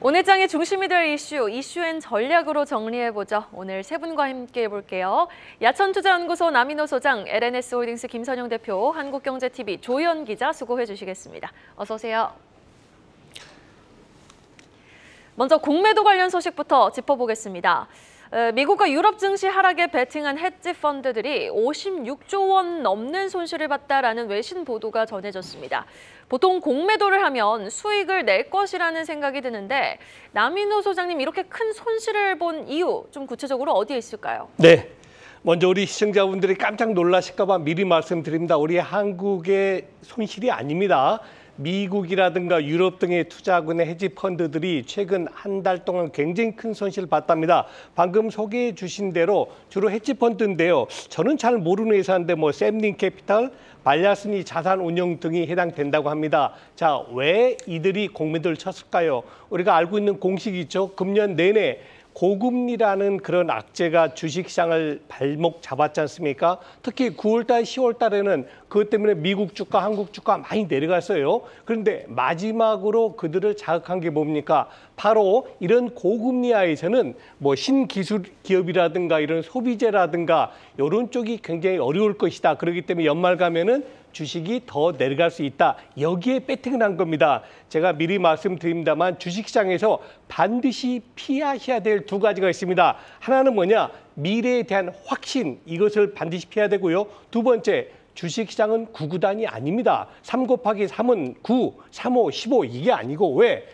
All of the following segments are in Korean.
오늘 장의 중심이 될 이슈엔 전략으로 정리해보죠. 오늘 세 분과 함께 해볼게요. 야천투자연구소 남인호 소장, LNS홀딩스 김선영 대표, 한국경제TV 조희연 기자 수고해 주시겠습니다. 어서 오세요. 먼저 공매도 관련 소식부터 짚어보겠습니다. 미국과 유럽 증시 하락에 베팅한 헤지 펀드들이 56조 원 넘는 손실을 봤다라는 외신 보도가 전해졌습니다. 보통 공매도를 하면 수익을 낼 것이라는 생각이 드는데 남인호 소장님, 이렇게 큰 손실을 본 이유 좀 구체적으로 어디에 있을까요? 네, 먼저 우리 시청자분들이 깜짝 놀라실까 봐 미리 말씀드립니다. 우리 한국의 손실이 아닙니다. 미국이라든가 유럽 등의 투자하고 있는 헤지 펀드들이 최근 한 달 동안 굉장히 큰 손실을 봤답니다. 방금 소개해 주신 대로 주로 헤지 펀드인데요. 저는 잘 모르는 회사인데 샘링 캐피탈, 발야스니 자산운용 등이 해당된다고 합니다. 자, 왜 이들이 공매도를 쳤을까요? 우리가 알고 있는 공식이 있죠. 금년 내내 고금리라는 그런 악재가 주식시장을 발목 잡았지 않습니까? 특히 9월달, 10월달에는 그것 때문에 미국 주가, 한국 주가 많이 내려갔어요. 그런데 마지막으로 그들을 자극한 게 뭡니까? 바로 이런 고금리 하에서는 신기술 기업이라든가 이런 소비재라든가 이런 쪽이 굉장히 어려울 것이다. 그렇기 때문에 연말 가면은 주식이 더 내려갈 수 있다. 여기에 배팅을 한 겁니다. 제가 미리 말씀드립니다만 주식시장에서 반드시 피하셔야 될 두 가지가 있습니다. 하나는 뭐냐? 미래에 대한 확신, 이것을 반드시 피해야 되고요. 두 번째, 주식시장은 구구단이 아닙니다. 3 곱하기 3은 9, 3, 5, 15 이게 아니고 왜?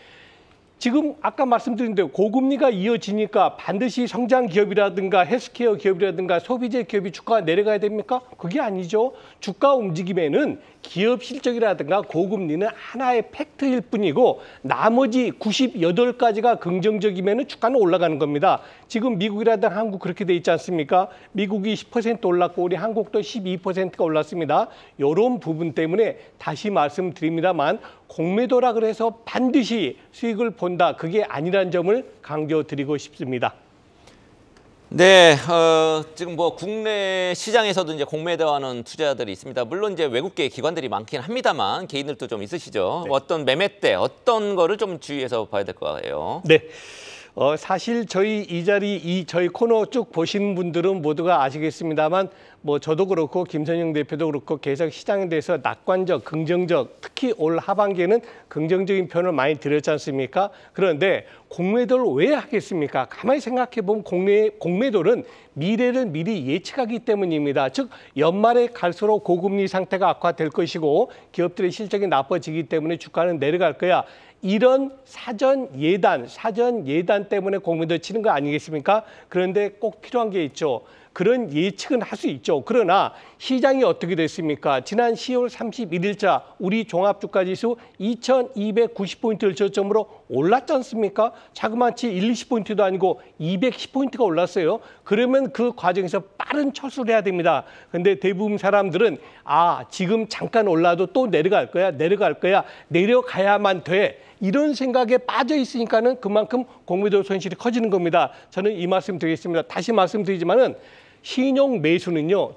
지금 아까 말씀드린 대로 고금리가 이어지니까 반드시 성장 기업이라든가 헬스케어 기업이라든가 소비재 기업이 주가가 내려가야 됩니까? 그게 아니죠. 주가 움직임에는 기업 실적이라든가 고금리는 하나의 팩트일 뿐이고 나머지 98가지가 긍정적이면 주가는 올라가는 겁니다. 지금 미국이라든가 한국 그렇게 돼 있지 않습니까? 미국이 10% 올랐고 우리 한국도 12%가 올랐습니다. 이런 부분 때문에 다시 말씀드립니다만 공매도라 그래서 반드시 수익을 본다. 그게 아니라는 점을 강조드리고 싶습니다. 네, 지금 국내 시장에서도 이제 공매도하는 투자자들이 있습니다. 물론 이제 외국계 기관들이 많긴 합니다만 개인들도 좀 있으시죠. 네. 어떤 매매 때 어떤 거를 좀 주의해서 봐야 될 거예요. 네. 사실 저희 이 자리, 저희 코너 쭉 보시는 분들은 모두가 아시겠습니다만 저도 그렇고 김선영 대표도 그렇고 계속 시장에 대해서 낙관적, 긍정적, 특히 올 하반기에는 긍정적인 표현을 많이 드렸지 않습니까? 그런데 공매도를 왜 하겠습니까? 가만히 생각해 보면 공매도는 미래를 미리 예측하기 때문입니다. 즉 연말에 갈수록 고금리 상태가 악화될 것이고 기업들의 실적이 나빠지기 때문에 주가는 내려갈 거야. 이런 사전 예단 때문에 공매도 치는 거 아니겠습니까? 그런데 꼭 필요한 게 있죠. 그런 예측은 할 수 있죠. 그러나 시장이 어떻게 됐습니까? 지난 10월 31일자 우리 종합주가지수 2290포인트를 저점으로 올랐지 않습니까? 자그마치 1, 20포인트도 아니고 210포인트가 올랐어요. 그러면 그 과정에서 빠른 철수를 해야 됩니다. 근데 대부분 사람들은 지금 잠깐 올라도 또 내려갈 거야. 내려가야만 돼. 이런 생각에 빠져 있으니까는 그만큼 공매도 손실이 커지는 겁니다. 저는 이 말씀 드리겠습니다. 다시 말씀드리지만은 신용 매수는요,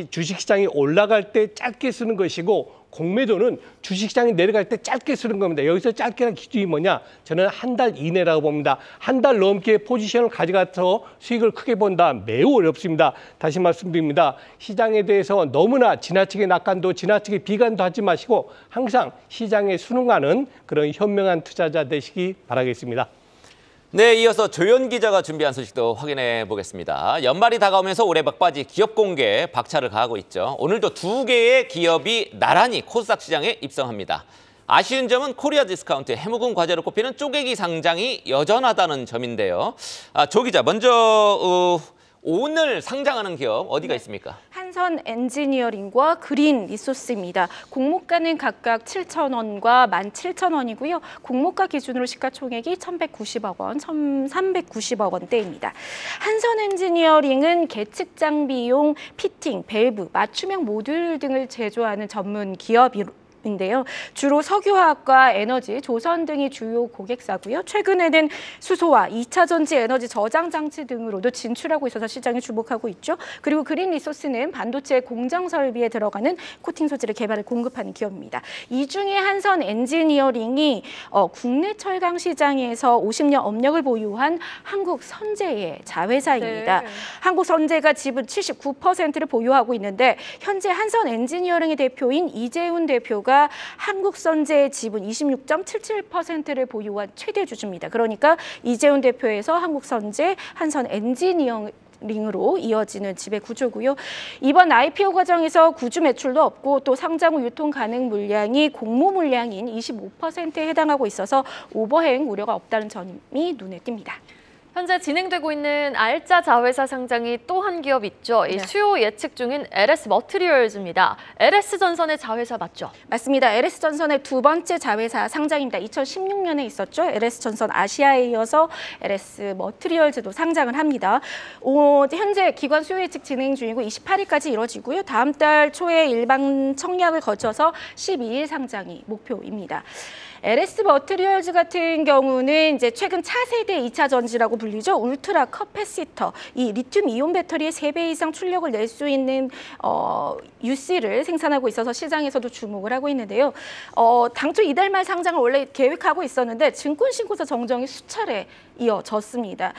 주식시장이 올라갈 때 짧게 쓰는 것이고 공매도는 주식시장이 내려갈 때 짧게 쓰는 겁니다. 여기서 짧게란 기준이 뭐냐? 저는 한 달 이내라고 봅니다. 한 달 넘게 포지션을 가져가서 수익을 크게 본다. 매우 어렵습니다. 다시 말씀드립니다. 시장에 대해서 너무나 지나치게 낙관도 지나치게 비관도 하지 마시고 항상 시장에 순응하는 그런 현명한 투자자 되시기 바라겠습니다. 네, 이어서 조현 기자가 준비한 소식도 확인해 보겠습니다. 연말이 다가오면서 올해 막바지 기업 공개에 박차를 가하고 있죠. 오늘도 2개의 기업이 나란히 코스닥 시장에 입성합니다. 아쉬운 점은 코리아 디스카운트의 해묵은 과제로 꼽히는 쪼개기 상장이 여전하다는 점인데요. 조 기자, 먼저 오늘 상장하는 기업 어디가 있습니까? 한선 엔지니어링과 그린 리소스입니다. 공모가는 각각 7,000원과 17,000원이고요. 공모가 기준으로 시가총액이 1,190억 원, 1,390억 원대입니다. 한선 엔지니어링은 계측 장비용 피팅, 밸브, 맞춤형 모듈 등을 제조하는 전문 기업이고 인데요. 주로 석유화학과 에너지, 조선 등이 주요 고객사고요. 최근에는 수소와 2차 전지 에너지 저장 장치 등으로도 진출하고 있어서 시장에 주목하고 있죠. 그리고 그린 리소스는 반도체 공장 설비에 들어가는 코팅 소재를 개발해 공급하는 기업입니다. 이 중에 한선 엔지니어링이 국내 철강 시장에서 50년 업력을 보유한 한국 선제의 자회사입니다. 네. 한국 한국선제가 지분 79%를 보유하고 있는데 현재 한선 엔지니어링의 대표인 이재훈 대표가 한국선제의 지분 26.77%를 보유한 최대 주주입니다. 그러니까 이재훈 대표에서 한국선제, 한선 엔지니어링으로 이어지는 지배 구조고요. 이번 IPO 과정에서 구주 매출도 없고 또 상장 후 유통 가능 물량이 공모 물량인 25%에 해당하고 있어서 오버행 우려가 없다는 점이 눈에 띕니다. 현재 진행되고 있는 알짜 자회사 상장이 또 한 기업 있죠. 이 네. 수요 예측 중인 LS 머티리얼즈입니다. LS 전선의 자회사 맞죠? 맞습니다. LS전선의 두 번째 자회사 상장입니다. 2016년에 있었죠. LS전선 아시아에 이어서 LS 머티리얼즈도 상장을 합니다. 현재 기관 수요 예측 진행 중이고 28일까지 이뤄지고요. 다음 달 초에 일반 청약을 거쳐서 12일 상장이 목표입니다. LS 머티리얼즈 같은 경우는 이제 최근 차세대 2차 전지라고 불리죠. 울트라 커패시터, 이 리튬 이온 배터리의 3배 이상 출력을 낼 수 있는 UC를 생산하고 있어서 시장에서도 주목을 하고 있는데요. 당초 이달 말 상장을 원래 계획하고 있었는데 증권신고서 정정이 수차례 이어졌습니다.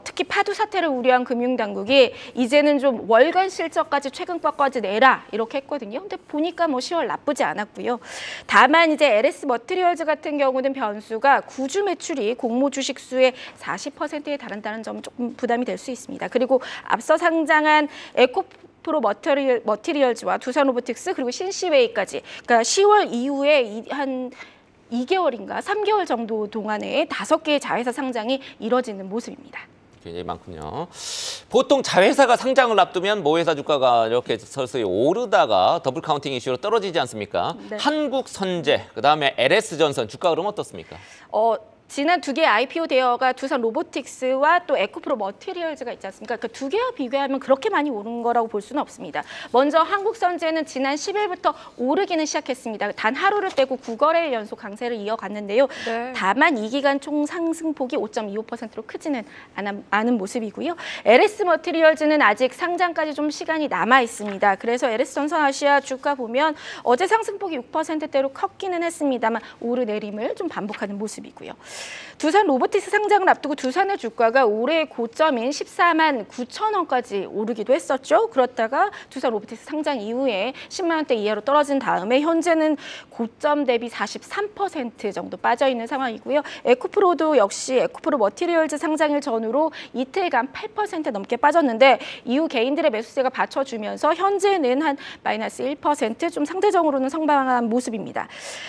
특히 파도 사태를 우려한 금융당국이 이제는 좀 월간 실적까지 최근까지 내라 이렇게 했거든요. 근데 보니까 뭐 10월 나쁘지 않았고요. 다만 이제 LS 머티리얼즈 같은 경우는 변수가 구주 매출이 공모 주식 수의 40%에 달한다는 점은 조금 부담이 될 수 있습니다. 그리고 앞서 상장한 에코프로 머티리얼즈와 두산 로보틱스 그리고 신시웨이까지 그러니까 10월 이후에 한 2개월인가 3개월 정도 동안에 5개의 자회사 상장이 이뤄지는 모습입니다. 굉장히 많군요. 보통 자회사가 상장을 앞두면 모회사 주가가 이렇게 서서히 오르다가 더블 카운팅 이슈로 떨어지지 않습니까? 네. 한국선제, 그다음에 LS전선 주가 흐름 어떻습니까? 지난 두 개의 IPO 대여가 두산 로보틱스와 또 에코프로 머티리얼즈가 있지 않습니까? 그 두 개와 비교하면 그렇게 많이 오른 거라고 볼 수는 없습니다. 먼저 한국선제는 지난 10일부터 오르기는 시작했습니다. 단 하루를 빼고 9거래일 연속 강세를 이어갔는데요. 네. 다만 이 기간 총 상승폭이 5.25%로 크지는 않은 모습이고요. LS 머티리얼즈는 아직 상장까지 좀 시간이 남아 있습니다. 그래서 LS전선 아시아 주가 보면 어제 상승폭이 6%대로 컸기는 했습니다만 오르내림을 좀 반복하는 모습이고요. 두산 로보틱스 상장을 앞두고 두산의 주가가 올해 고점인 14만 9천 원까지 오르기도 했었죠. 그렇다가 두산 로보틱스 상장 이후에 10만 원대 이하로 떨어진 다음에 현재는 고점 대비 43% 정도 빠져있는 상황이고요. 에코프로도 역시 에코프로 머티리얼즈 상장일 전후로 이틀간 8% 넘게 빠졌는데 이후 개인들의 매수세가 받쳐주면서 현재는 한 마이너스 1% 좀 상대적으로는 성장한 모습입니다.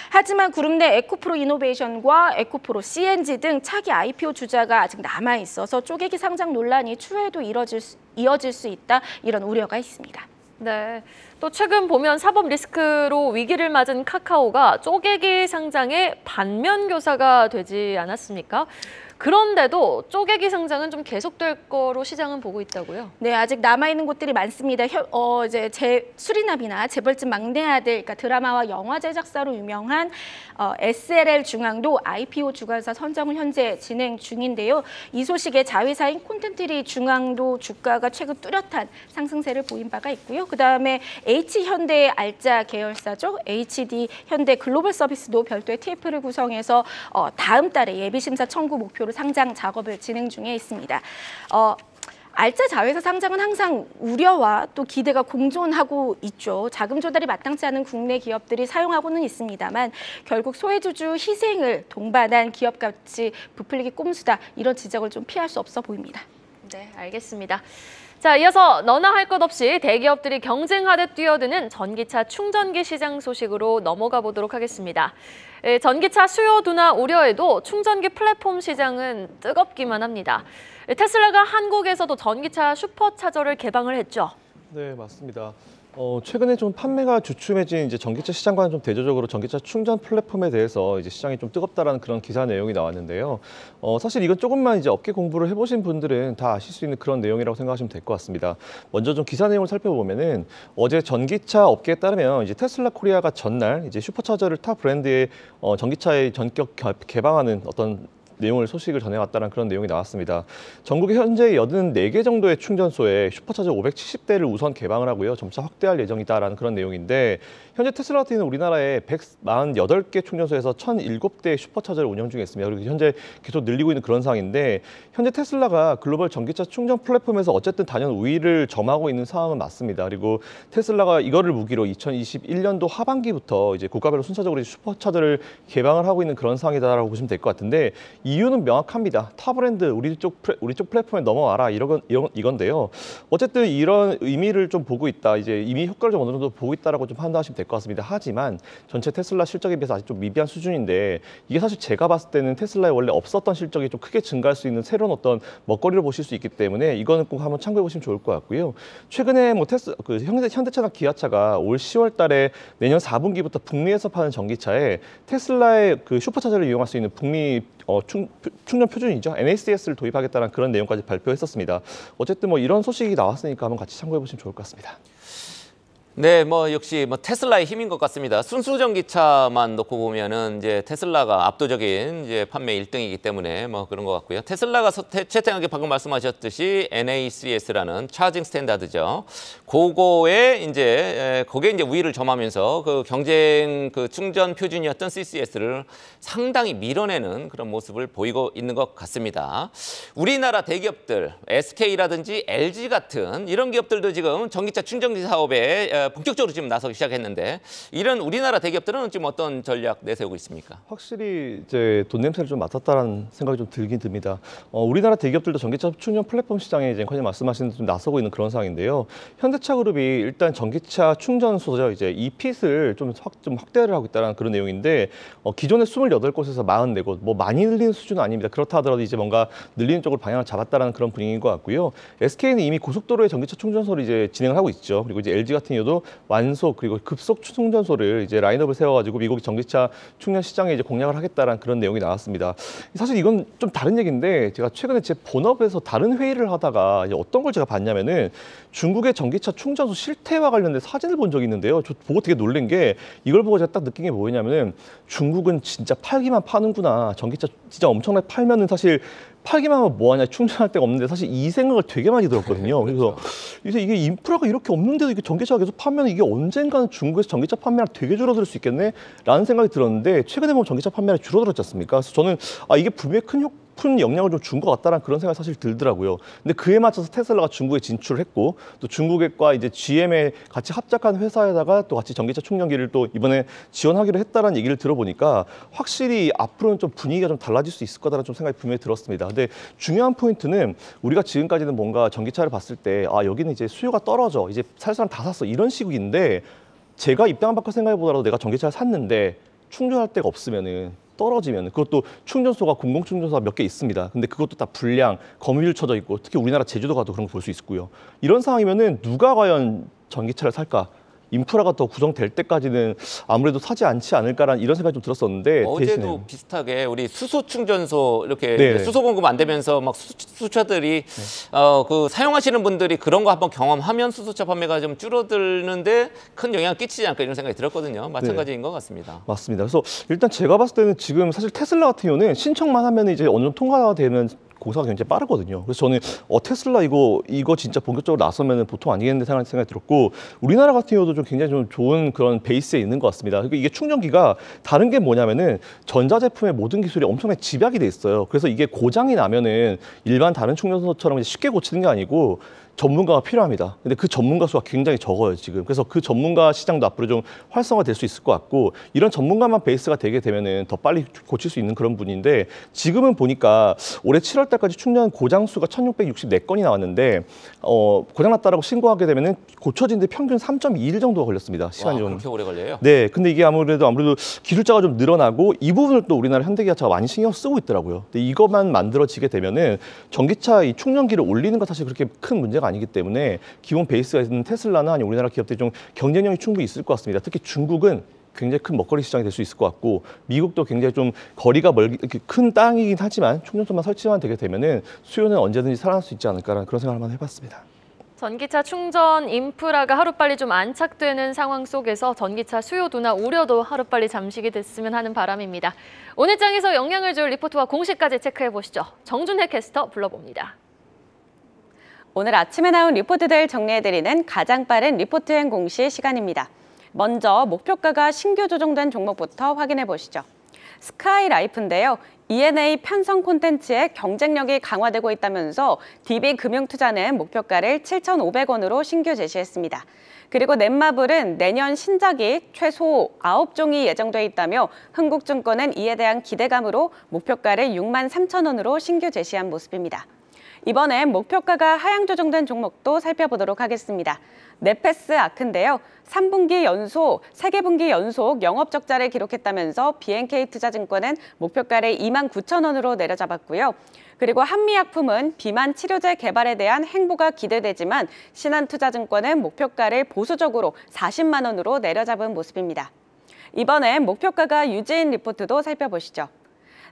하지만 그룹 내 에코프로 이노베이션과 에코프로 CNG 등 차기 IPO 주자가 아직 남아 있어서 쪼개기 상장 논란이 추후에도 이어질 수 있다 이런 우려가 있습니다. 네. 또 최근 보면 사법 리스크로 위기를 맞은 카카오가 쪼개기 상장의 반면 교사가 되지 않았습니까? 그런데도 쪼개기 상장은 좀 계속될 거로 시장은 보고 있다고요? 네, 아직 남아있는 곳들이 많습니다. 이제 수리남이나 재벌집 막내 아들, 그러니까 드라마와 영화 제작사로 유명한 SLL 중앙도 IPO 주관사 선정을 현재 진행 중인데요. 이 소식에 자회사인 콘텐트리 중앙도 주가가 최근 뚜렷한 상승세를 보인 바가 있고요. 그다음에 H현대의 알짜 계열사죠. HD 현대 글로벌 서비스도 별도의 TF를 구성해서 다음 달에 예비심사 청구 목표로 상장 작업을 진행 중에 있습니다. 알짜 자회사 상장은 항상 우려와 또 기대가 공존하고 있죠. 자금 조달이 마땅치 않은 국내 기업들이 사용하고는 있습니다만 결국 소외주주 희생을 동반한 기업 가치 부풀리기 꼼수다. 이런 지적을 좀 피할 수 없어 보입니다. 네, 알겠습니다. 자, 이어서 너나 할 것 없이 대기업들이 경쟁하듯 뛰어드는 전기차 충전기 시장 소식으로 넘어가 보도록 하겠습니다. 전기차 수요 둔화 우려에도 충전기 플랫폼 시장은 뜨겁기만 합니다. 테슬라가 한국에서도 전기차 슈퍼차저를 개방을 했죠. 네, 맞습니다. 최근에 좀 판매가 주춤해진 이제 전기차 시장과는 좀 대조적으로 전기차 충전 플랫폼에 대해서 이제 시장이 좀 뜨겁다라는 그런 기사 내용이 나왔는데요. 사실 이건 조금만 이제 업계 공부를 해보신 분들은 다 아실 수 있는 그런 내용이라고 생각하시면 될 것 같습니다. 먼저 좀 기사 내용을 살펴보면은 어제 전기차 업계에 따르면 이제 테슬라 코리아가 전날 이제 슈퍼차저를 타 브랜드의 전기차의 전격 개방하는 어떤 소식을 전해왔다는 그런 내용이 나왔습니다. 전국에 현재 84개 정도의 충전소에 슈퍼차저 570대를 우선 개방을 하고요. 점차 확대할 예정이다라는 그런 내용인데 현재 테슬라 같은 경우는 우리나라에 148개 충전소에서 1007대의 슈퍼차저를 운영 중에 있습니다. 그리고 현재 계속 늘리고 있는 그런 상황인데 현재 테슬라가 글로벌 전기차 충전 플랫폼에서 어쨌든 단연 우위를 점하고 있는 상황은 맞습니다. 그리고 테슬라가 이거를 무기로 2021년도 하반기부터 이제 국가별로 순차적으로 슈퍼차저를 개방을 하고 있는 그런 상황이다라고 보시면 될 것 같은데 이유는 명확합니다. 타 브랜드 우리 쪽 플랫폼에 넘어와라 이건데요. 어쨌든 이런 의미를 좀 보고 있다. 이제 이미 효과를 좀 어느 정도 보고 있다라고 좀 판단하시면 될 것 같습니다. 하지만 전체 테슬라 실적에 비해서 아직 좀 미비한 수준인데 이게 사실 제가 봤을 때는 테슬라에 원래 없었던 실적이 좀 크게 증가할 수 있는 새로운 어떤 먹거리를 보실 수 있기 때문에 이거는 꼭 한번 참고해 보시면 좋을 것 같고요. 최근에 뭐 현대차나 기아차가 올 10월달에 내년 4분기부터 북미에서 파는 전기차에 테슬라의 그 슈퍼차저를 이용할 수 있는 북미 충전 표준이죠. NACS를 도입하겠다는 그런 내용까지 발표했었습니다. 어쨌든 뭐 이런 소식이 나왔으니까 한번 같이 참고해 보시면 좋을 것 같습니다. 네, 역시 테슬라의 힘인 것 같습니다. 순수 전기차만 놓고 보면은 이제 테슬라가 압도적인 이제 판매 1등이기 때문에 그런 것 같고요. 테슬라가 채팅하게 방금 말씀하셨듯이 NACS라는 차징 스탠다드죠. 그거에 이제 거기에 이제 우위를 점하면서 그 경쟁 그 충전 표준이었던 CCS를 상당히 밀어내는 그런 모습을 보이고 있는 것 같습니다. 우리나라 대기업들 SK라든지 LG 같은 이런 기업들도 지금 전기차 충전기 사업에 본격적으로 지금 나서기 시작했는데 이런 우리나라 대기업들은 지금 어떤 전략 내세우고 있습니까? 확실히 이제 돈 냄새를 좀 맡았다라는 생각이 좀 들긴 듭니다. 우리나라 대기업들도 전기차 충전 플랫폼 시장에 이제 관련 말씀하신 좀 나서고 있는 그런 상황인데요. 현대차 그룹이 일단 전기차 충전소죠. 이제 이핏을 좀 확대를 하고 있다는 그런 내용인데 기존의 28곳에서 44곳 뭐 많이 늘리는 수준은 아닙니다. 그렇다 하더라도 이제 뭔가 늘리는 쪽으로 방향을 잡았다는 그런 분위기인 것 같고요. SK는 이미 고속도로에 전기차 충전소를 이제 진행을 하고 있죠. 그리고 이제 LG 같은 경우도 완속 그리고 급속 충전소를 이제 라인업을 세워가지고 미국 전기차 충전 시장에 이제 공략을 하겠다라는 그런 내용이 나왔습니다. 사실 이건 좀 다른 얘기인데 제가 최근에 제 본업에서 다른 회의를 하다가 이제 어떤 걸 제가 봤냐면은 중국의 전기차 충전소 실태와 관련된 사진을 본 적이 있는데요. 저 보고 되게 놀란 게 이걸 보고 제가 딱 느낀 게 뭐냐면은 중국은 진짜 팔기만 파는구나. 전기차 진짜 엄청나게 팔면은 사실 팔기만 하면 뭐하냐 충전할 데가 없는데 사실 이 생각을 되게 많이 들었거든요. 그래서 이게 인프라가 이렇게 없는데도 이게 전기차가 계속 파면 이게 언젠가는 중국에서 전기차 판매가 되게 줄어들 수 있겠네 라는 생각이 들었는데 최근에 보면 전기차 판매가 줄어들었지 않습니까? 그래서 저는 이게 분명히 큰 영향을 좀 준 것 같다는 그런 생각이 사실 들더라고요. 근데 그에 맞춰서 테슬라가 중국에 진출을 했고 또 중국과 이제 GM에 같이 합작한 회사에다가 또 같이 전기차 충전기를 또 이번에 지원하기로 했다는 얘기를 들어보니까 확실히 앞으로는 좀 분위기가 좀 달라질 수 있을 거다라는 좀 생각이 분명히 들었습니다. 근데 중요한 포인트는 우리가 지금까지는 뭔가 전기차를 봤을 때 여기는 이제 수요가 떨어져 이제 살 사람 다 샀어 이런 식인데 제가 입장을 바꿔 생각해보더라도 내가 전기차를 샀는데 충전할 데가 없으면은 떨어지면 그것도 충전소가 공공충전소가 몇 개 있습니다. 근데 그것도 다 불량, 거미줄 쳐져 있고 특히 우리나라 제주도 가도 그런 거 볼 수 있고요. 이런 상황이면은 누가 과연 전기차를 살까? 인프라가 더 구성될 때까지는 아무래도 사지 않지 않을까라는 이런 생각이 좀 들었었는데 어제도 대신에 비슷하게 우리 수소 충전소 이렇게 네. 수소 공급 안 되면서 막 수소차들이 그 사용하시는 분들이 그런 거 한번 경험하면 수소차 판매가 좀 줄어들는데 큰 영향을 끼치지 않을까 이런 생각이 들었거든요. 마찬가지인 것 같습니다. 맞습니다. 그래서 일단 제가 봤을 때는 지금 사실 테슬라 같은 경우는 신청만 하면 이제 어느 정도 통과가 되면 공사가 굉장히 빠르거든요. 그래서 저는 테슬라 이거 진짜 본격적으로 나서면 보통 아니겠는데 생각이 들었고 우리나라 같은 경우도 좀 굉장히 좀 좋은 그런 베이스에 있는 것 같습니다. 그러니까 이게 충전기가 다른 게 뭐냐면은 전자제품의 모든 기술이 엄청나게 집약이 돼 있어요. 그래서 이게 고장이 나면은 일반 다른 충전소처럼 쉽게 고치는 게 아니고 전문가가 필요합니다. 근데 그 전문가 수가 굉장히 적어요, 지금. 그래서 그 전문가 시장도 앞으로 좀 활성화될 수 있을 것 같고 이런 전문가만 베이스가 되게 되면은 더 빨리 고칠 수 있는 그런 분인데 지금은 보니까 올해 7월 달까지 충전 고장 수가 1,664건이 나왔는데 고장났다라고 신고하게 되면은 고쳐지는데 평균 3.2일 정도가 걸렸습니다. 시간이 좀. 그렇게 오래 걸려요? 네, 근데 이게 아무래도 기술자가 좀 늘어나고 이 부분을 또 우리나라 현대기아차가 많이 신경 쓰고 있더라고요. 근데 이것만 만들어지게 되면은 전기차 이 충전기를 올리는 거 사실 그렇게 큰 문제가 문제가 아니기 때문에 기본 베이스가 있는 테슬라나 아니면 우리나라 기업들이 좀 경쟁력이 충분히 있을 것 같습니다. 특히 중국은 굉장히 큰 먹거리 시장이 될 수 있을 것 같고 미국도 굉장히 좀 거리가 큰 땅이긴 하지만 충전소만 설치만 되게 되면은 수요는 언제든지 살아날 수 있지 않을까라는 그런 생각을 한번 해봤습니다. 전기차 충전 인프라가 하루빨리 좀 안착되는 상황 속에서 전기차 수요도나 우려도 하루빨리 잠식이 됐으면 하는 바람입니다. 오늘 장에서 영향을 줄 리포트와 공시까지 체크해보시죠. 정준혜 캐스터 불러봅니다. 오늘 아침에 나온 리포트들 정리해드리는 가장 빠른 리포트행 공시 시간입니다. 먼저 목표가가 신규 조정된 종목부터 확인해 보시죠. 스카이라이프인데요. E&A 편성 콘텐츠의 경쟁력이 강화되고 있다면서 DB금융투자는 목표가를 7,500원으로 신규 제시했습니다. 그리고 넷마블은 내년 신작이 최소 9종이 예정돼 있다며 흥국증권은 이에 대한 기대감으로 목표가를 63,000원으로 신규 제시한 모습입니다. 이번엔 목표가가 하향 조정된 종목도 살펴보도록 하겠습니다. 네페스 아크인데요. 3분기 연속, 3분기 연속 영업적자를 기록했다면서 BNK투자증권은 목표가를 29,000원으로 내려잡았고요. 그리고 한미약품은 비만 치료제 개발에 대한 행보가 기대되지만 신한투자증권은 목표가를 보수적으로 40만 원으로 내려잡은 모습입니다. 이번엔 목표가가 유지인 리포트도 살펴보시죠.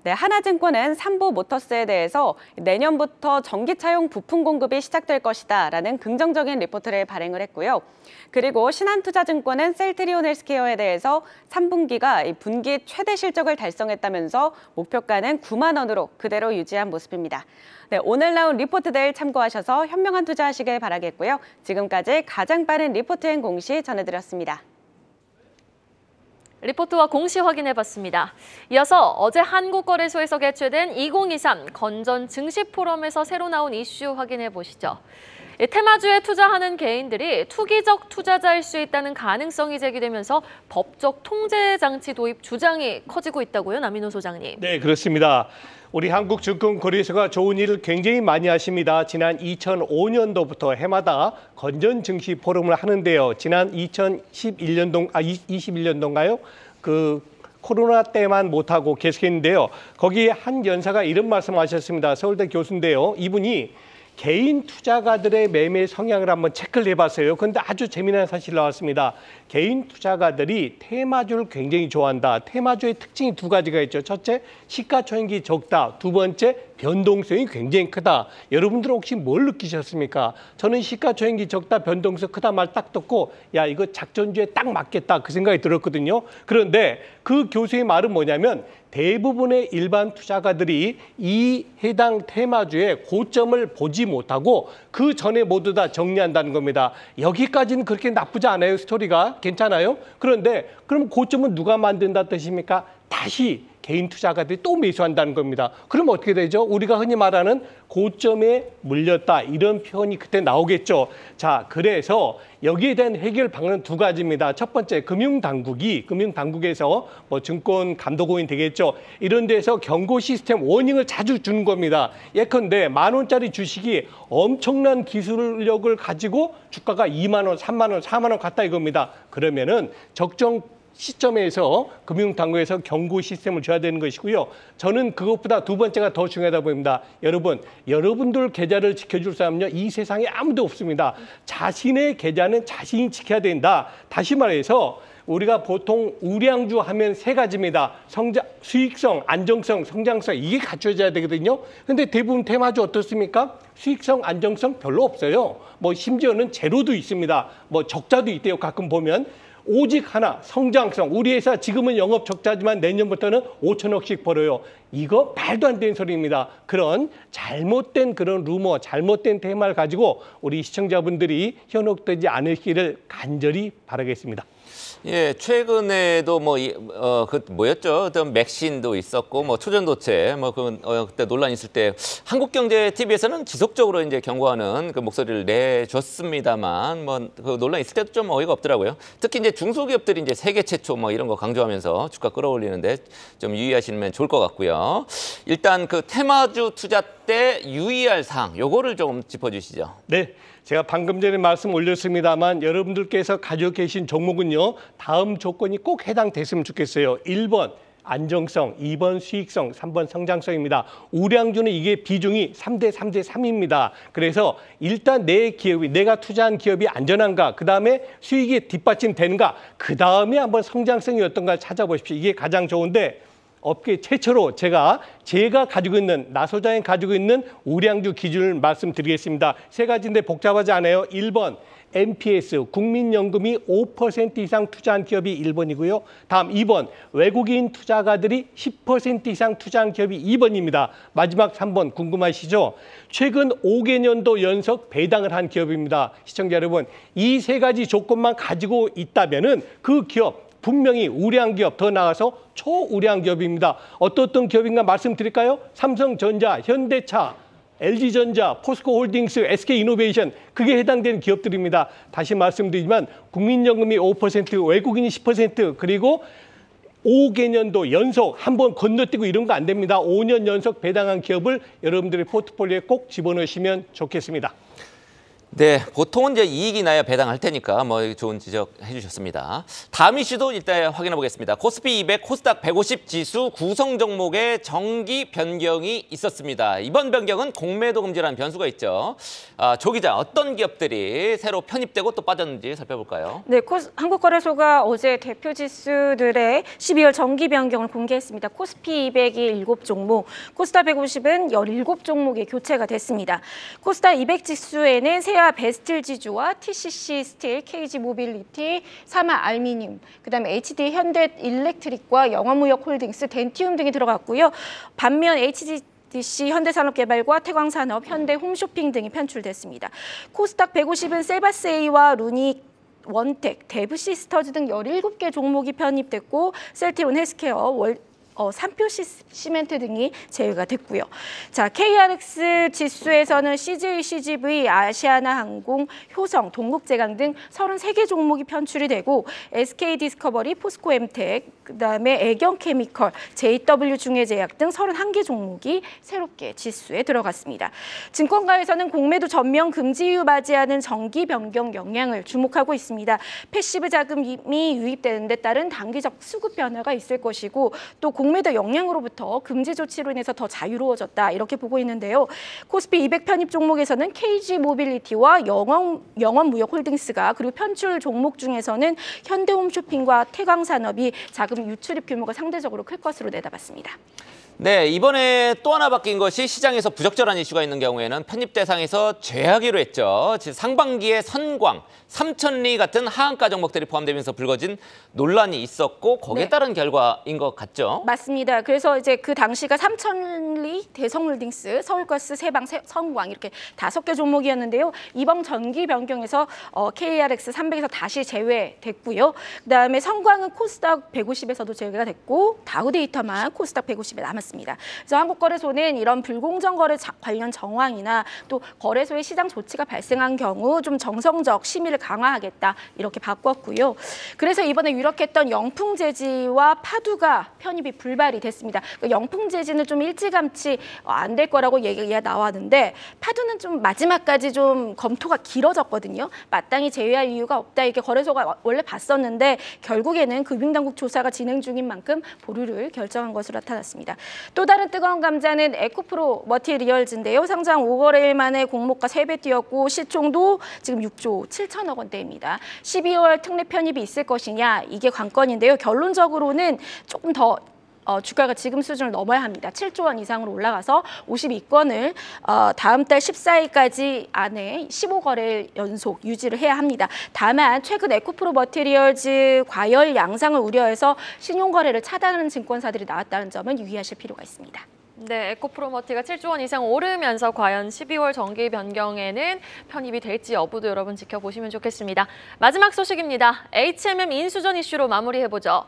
네, 하나증권은 삼보모터스에 대해서 내년부터 전기차용 부품 공급이 시작될 것이다라는 긍정적인 리포트를 발행을 했고요. 그리고 신한투자증권은 셀트리온 헬스케어에 대해서 3분기가 분기 최대 실적을 달성했다면서 목표가는 9만 원으로 그대로 유지한 모습입니다. 네, 오늘 나온 리포트들 참고하셔서 현명한 투자하시길 바라겠고요. 지금까지 가장 빠른 리포트행 공시 전해드렸습니다. 리포트와 공시 확인해봤습니다. 이어서 어제 한국거래소에서 개최된 2023 건전 증시 포럼에서 새로 나온 이슈 확인해보시죠. 테마주에 투자하는 개인들이 투기적 투자자일 수 있다는 가능성이 제기되면서 법적 통제 장치 도입 주장이 커지고 있다고요, 남인호 소장님. 네, 그렇습니다. 우리 한국증권거래소가 좋은 일을 굉장히 많이 하십니다. 지난 2005년도부터 해마다 건전 증시 포럼을 하는데요. 지난 21년도인가요? 그 코로나 때만 못하고 계속했는데요. 거기에 한 연사가 이런 말씀하셨습니다. 서울대 교수인데요. 이분이 개인 투자가들의 매매 성향을 한번 체크를 해봤어요. 그런데 아주 재미난 사실이 나왔습니다. 개인 투자가들이 테마주를 굉장히 좋아한다. 테마주의 특징이 두 가지가 있죠. 첫째, 시가총액이 적다. 두 번째, 변동성이 굉장히 크다. 여러분들 혹시 뭘 느끼셨습니까? 저는 시가총액이 적다, 변동성 크다 말 딱 듣고 야, 이거 작전주에 딱 맞겠다 그 생각이 들었거든요. 그런데 그 교수의 말은 뭐냐면 대부분의 일반 투자가들이 이 해당 테마주의 고점을 보지 못하고 그 전에 모두 다 정리한다는 겁니다. 여기까지는 그렇게 나쁘지 않아요. 스토리가 괜찮아요. 그런데 그럼 고점은 누가 만든다 뜻입니까? 다시 개인 투자가들이 또 매수한다는 겁니다. 그럼 어떻게 되죠? 우리가 흔히 말하는 고점에 물렸다 이런 표현이 그때 나오겠죠. 자, 그래서 여기에 대한 해결 방안은 두 가지입니다. 첫 번째, 금융당국에서 뭐 증권감독원이 되겠죠. 이런 데서 경고 시스템 워닝을 자주 주는 겁니다. 예컨대 10,000원짜리 주식이 엄청난 기술력을 가지고 주가가 2만 원, 3만 원, 4만 원 갔다 이겁니다. 그러면은 적정 시점에서 금융당국에서 경고 시스템을 줘야 되는 것이고요. 저는 그것보다 두 번째가 더 중요하다 보입니다. 여러분들 계좌를 지켜줄 사람은요, 이 세상에 아무도 없습니다. 자신의 계좌는 자신이 지켜야 된다. 다시 말해서 우리가 보통 우량주 하면 세 가지입니다. 수익성, 안정성, 성장성 이게 갖춰져야 되거든요. 근데 대부분 테마주 어떻습니까? 수익성, 안정성 별로 없어요. 뭐 심지어는 제로도 있습니다. 뭐 적자도 있대요. 가끔 보면. 오직 하나, 성장성. 우리 회사 지금은 영업 적자지만 내년부터는 5천억씩 벌어요. 이거 말도 안 되는 소리입니다. 그런 잘못된 그런 루머, 잘못된 테마를 가지고 우리 시청자분들이 현혹되지 않으시기를 간절히 바라겠습니다. 예, 최근에도 그 뭐였죠? 어떤 맥신도 있었고, 뭐 초전도체, 그때 논란 있을 때 한국경제TV에서는 지속적으로 이제 경고하는 그 목소리를 내줬습니다만, 그 논란 있을 때도 좀 어이가 없더라고요. 특히 이제 중소기업들이 이제 세계 최초 이런 거 강조하면서 주가 끌어올리는데 좀 유의하시면 좋을 것 같고요. 일단 그 테마주 투자 때 유의할 사항, 요거를 좀 짚어주시죠. 네. 제가 방금 전에 말씀 올렸습니다만 여러분들께서 가지고 계신 종목은요. 다음 조건이 꼭 해당됐으면 좋겠어요. 1번, 안정성, 2번 수익성, 3번 성장성입니다. 우량주는 이게 비중이 3대 3대 3입니다. 그래서 일단 내 기업이, 내가 투자한 기업이 안전한가, 그다음에 수익이 뒷받침되는가, 그다음에 한번 성장성이 어떤가 찾아보십시오. 이게 가장 좋은데 업계 최초로 제가 가지고 있는, 나소장이 가지고 있는 우량주 기준을 말씀드리겠습니다. 세 가지인데 복잡하지 않아요. 1번. NPS, 국민연금이 5% 이상 투자한 기업이 1번이고요. 다음 2번, 외국인 투자가들이 10% 이상 투자한 기업이 2번입니다. 마지막 3번 궁금하시죠? 최근 5개년도 연속 배당을 한 기업입니다. 시청자 여러분, 이 세 가지 조건만 가지고 있다면은 그 기업 분명히 우량 기업, 더 나아가서 초우량 기업입니다. 어떤 기업인가 말씀드릴까요? 삼성전자, 현대차, LG전자, 포스코홀딩스, SK이노베이션, 그게 해당되는 기업들입니다. 다시 말씀드리지만 국민연금이 5%, 외국인이 10%, 그리고 5개년도 연속 한 번 건너뛰고 이런 거 안 됩니다. 5년 연속 배당한 기업을 여러분들의 포트폴리오에 꼭 집어넣으시면 좋겠습니다. 네, 보통은 이제 이익이 나야 배당할 테니까 뭐 좋은 지적 해주셨습니다. 다음 이슈도 일단 확인해 보겠습니다. 코스피 200, 코스닥 150 지수 구성 종목의 정기 변경이 있었습니다. 이번 변경은 공매도 금지라는 변수가 있죠. 조 기자, 어떤 기업들이 새로 편입되고 또 빠졌는지 살펴볼까요? 네, 한국거래소가 어제 대표 지수들의 12월 정기 변경을 공개했습니다. 코스피 200이 7종목, 코스닥 150은 17종목이 교체가 됐습니다. 코스닥 200 지수에는 세아 베스틸 지주와 TCC 스틸, KG 모빌리티, 사마 알미늄, 그다음에 HD 현대 일렉트릭과 영화무역홀딩스, 덴티움 등이 들어갔고요. 반면 HDC 현대산업개발과 태광산업, 현대홈쇼핑 등이 편출됐습니다. 코스닥 150은 셀바세이와 루니 원텍, 데브시스터즈 등 17개 종목이 편입됐고 셀트리온 헬스케어, 삼표 시멘트 등이 제외가 됐고요. 자, KRX 지수에서는 CJ, CGV, 아시아나항공, 효성, 동국제강 등 33개 종목이 편출이 되고 SK 디스커버리, 포스코 엠텍, 그다음에 애경케미컬, JW 중해제약 등 31개 종목이 새롭게 지수에 들어갔습니다. 증권가에서는 공매도 전면 금지 이후 맞이하는 정기 변경 영향을 주목하고 있습니다. 패시브 자금이 유입되는 데 따른 단기적 수급 변화가 있을 것이고 또 공매도 영향으로부터 금지 조치로 인해서 더 자유로워졌다 이렇게 보고 있는데요. 코스피 200 편입 종목에서는 KG 모빌리티와 영원무역홀딩스가, 그리고 편출 종목 중에서는 현대홈쇼핑과 태광산업이 자금 유출입 규모가 상대적으로 클 것으로 내다봤습니다. 네, 이번에 또 하나 바뀐 것이 시장에서 부적절한 이슈가 있는 경우에는 편입 대상에서 제하기로 했죠. 상반기에 선광, 삼천리 같은 하한가 종목들이 포함되면서 불거진 논란이 있었고 거기에 네. 따른 결과인 것 같죠. 맞습니다. 그래서 이제 그 당시가 삼천리, 대성홀딩스, 서울가스, 세방, 선광 이렇게 5개 종목이었는데요. 이번 정기 변경에서 KRX 300에서 다시 제외됐고요. 그다음에 선광은 코스닥 150에서도 제외가 됐고 다우데이터만 코스닥 150에 남았습니다. 그래서 한국거래소는 이런 불공정 거래 관련 정황이나 또 거래소의 시장 조치가 발생한 경우 좀 정성적 심의를 강화하겠다 이렇게 바꿨고요. 그래서 이번에 유력했던 영풍재지와 파두가 편입이 불발이 됐습니다. 영풍재지는 좀 일찌감치 안 될 거라고 얘기가 나왔는데 파두는 좀 마지막까지 좀 검토가 길어졌거든요. 마땅히 제외할 이유가 없다 이렇게 거래소가 원래 봤었는데 결국에는 금융당국 조사가 진행 중인 만큼 보류를 결정한 것으로 나타났습니다. 또 다른 뜨거운 감자는 에코프로 머티리얼즈인데요. 상장 5거래일 만에 공모가 3배 뛰었고 시총도 지금 6조 7천억 원대입니다. 12월 특례 편입이 있을 것이냐 이게 관건인데요. 결론적으로는 조금 더 주가가 지금 수준을 넘어야 합니다. 7조 원 이상으로 올라가서 52건을 다음 달 14일까지 안에 15거래일 연속 유지를 해야 합니다. 다만 최근 에코프로 머티리얼즈 과열 양상을 우려해서 신용거래를 차단하는 증권사들이 나왔다는 점은 유의하실 필요가 있습니다. 네, 에코프로머티가 7조 원 이상 오르면서 과연 12월 정기 변경에는 편입이 될지 여부도 여러분 지켜보시면 좋겠습니다. 마지막 소식입니다. HMM 인수전 이슈로 마무리해보죠.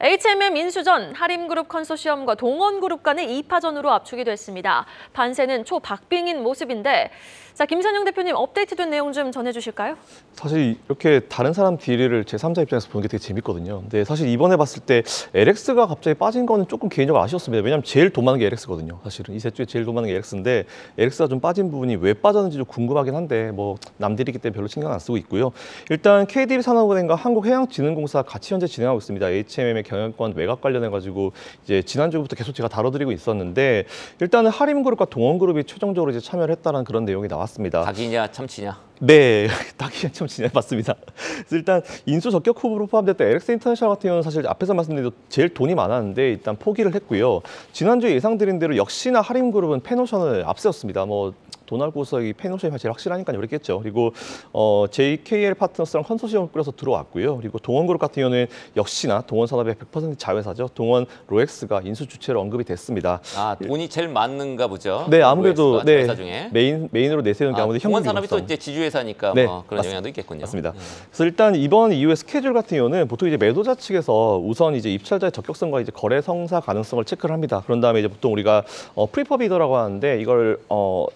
HMM 인수전 하림그룹 컨소시엄과 동원그룹 간의 2파전으로 압축이 됐습니다. 반세는 초박빙인 모습인데 자, 김선영 대표님 업데이트된 내용 좀 전해주실까요? 사실 이렇게 다른 사람 딜을 제3자 입장에서 보는 게 되게 재밌거든요. 근데 사실 이번에 봤을 때 LX가 갑자기 빠진 거는 조금 개인적으로 아쉬웠습니다. 왜냐하면 제일 돈 많은 게 LX거든요. 사실은 이 셋 중에 제일 돈 많은 게 LX인데 LX가 좀 빠진 부분이 왜 빠졌는지 좀 궁금하긴 한데 뭐 남들이기 때문에 별로 신경 안 쓰고 있고요. 일단 KDB 산업은행과 한국해양진흥공사 같이 현재 진행하고 있습니다. HMM의 경영권 매각 관련해가지고 이제 지난주부터 계속 제가 다뤄드리고 있었는데 일단은 하림그룹과 동원그룹이 최종적으로 이제 참여를 했다는 그런 내용이 나왔습니다. 닭이냐 참치냐. 네, 닭이 참 진짜 맞습니다. 그래서 일단 인수 적격 후보로 포함됐던 LX 인터내셔널 같은 경우는 사실 앞에서 말씀드린 대로 제일 돈이 많았는데 일단 포기를 했고요. 지난주에 예상드린 대로 역시나 하림그룹은 펜오션을 앞세웠습니다. 뭐 도널드 구석이 펜오션이 제일 확실하니까 그랬겠죠. 그리고 JKL 파트너스랑 컨소시엄을 꾸려서 들어왔고요. 그리고 동원그룹 같은 경우는 역시나 동원산업의 100% 자회사죠. 동원 로엑스가 인수 주체로 언급이 됐습니다. 아, 돈이 제일 많는가 보죠. 네, 아무래도 OS가 자회사 중에. 메인으로 내세우는 게 아무래도 동원산업이 또 현금융성. 이제 지주회사니까 네, 뭐 그런 영향도 있겠군요. 맞습니다. 그래서 일단 이번 이후의 스케줄 같은 경우는 보통 이제 매도자 측에서 우선 이제 입찰자의 적격성과 이제 거래 성사 가능성을 체크를 합니다. 그런 다음에 이제 보통 우리가 프리퍼비더라고 하는데 이걸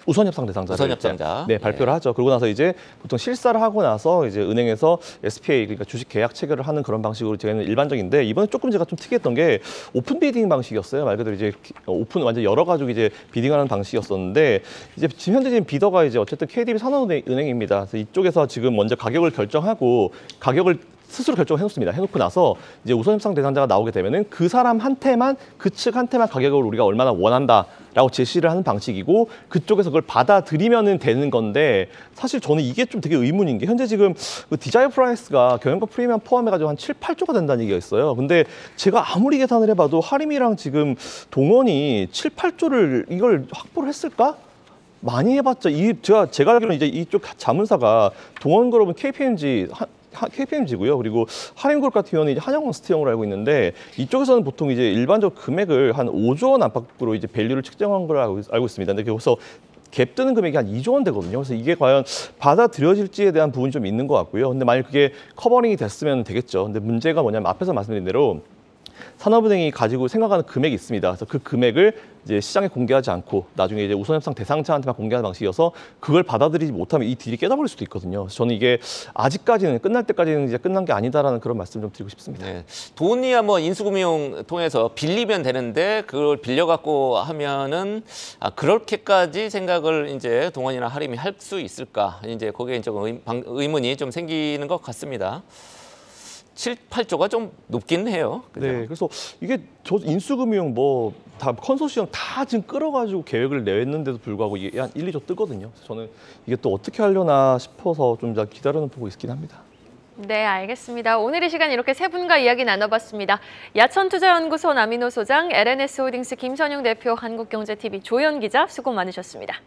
우선 협상 대상자를 우선 협상자. 네, 발표를 하죠. 그러고 나서 이제 보통 실사를 하고 나서 이제 은행에서 SPA 그러니까 주식 계약 체결을 하는 그런 방식으로 저희는 일반적인데 이번에 조금 제가 좀 특이했던 게 오픈 비딩 방식이었어요. 말 그대로 이제 오픈 완전 열어 가지고 이제 비딩하는 방식이었었는데 이제 지금 현재 지금 비더가 이제 어쨌든 KDB 산업은행입니다. 그래서 이쪽에서 지금 먼저 가격을 결정하고 가격을 스스로 결정해놓습니다. 해놓고 나서 이제 우선 협상 대상자가 나오게 되면은 그 사람한테만 그 측한테만 가격을 우리가 얼마나 원한다라고 제시를 하는 방식이고 그쪽에서 그걸 받아들이면은 되는 건데 사실 저는 이게 좀 되게 의문인 게 현재 지금 그 디자이어 프라이스가 경영권 프리미엄 포함해가지고 한 7, 8조가 된다는 얘기가 있어요. 근데 제가 아무리 계산을 해봐도 하림이랑 지금 동원이 7, 8조를 이걸 확보를 했을까? 많이 해봤죠. 제가 알기로는 이제 이쪽 자문사가 동원그룹은 KPMG고요. 그리고 하림그룹 같은 경우는 이제 한영광 스티형으로 알고 있는데 이쪽에서는 보통 이제 일반적 금액을 한 5조 원 안팎으로 이제 밸류를 측정한 걸 알고 있습니다. 근데 거기서 갭 뜨는 금액이 한 2조 원 되거든요. 그래서 이게 과연 받아들여질지에 대한 부분이 좀 있는 것 같고요. 근데 만약 그게 커버링이 됐으면 되겠죠. 근데 문제가 뭐냐면 앞에서 말씀드린 대로 산업은행이 가지고 생각하는 금액이 있습니다. 그래서 그 금액을 이제 시장에 공개하지 않고 나중에 이제 우선협상 대상자한테만 공개하는 방식이어서 그걸 받아들이지 못하면 이 딜이 깨져버릴 수도 있거든요. 그래서 저는 이게 아직까지는 끝날 때까지는 이제 끝난 게 아니다라는 그런 말씀 좀 드리고 싶습니다. 네. 돈이야 뭐 인수금융 통해서 빌리면 되는데 그걸 빌려갖고 하면은 그렇게까지 생각을 이제 동원이나 하림이 할 수 있을까? 이제 거기에 좀 의문이 좀 생기는 것 같습니다. 7, 8조가 좀 높긴 해요. 그죠? 네, 그래서 이게 저 인수금융 뭐 다 컨소시엄 다 지금 끌어가지고 계획을 냈는데도 불구하고 이게 한 1, 2조 뜨거든요. 그래서 저는 이게 또 어떻게 하려나 싶어서 좀 기다려는 보고 있긴 합니다. 네, 알겠습니다. 오늘 이 시간 이렇게 세 분과 이야기 나눠봤습니다. 야천투자연구소 남인호 소장, LNS홀딩스 김선용 대표, 한국경제TV 조연 기자 수고 많으셨습니다.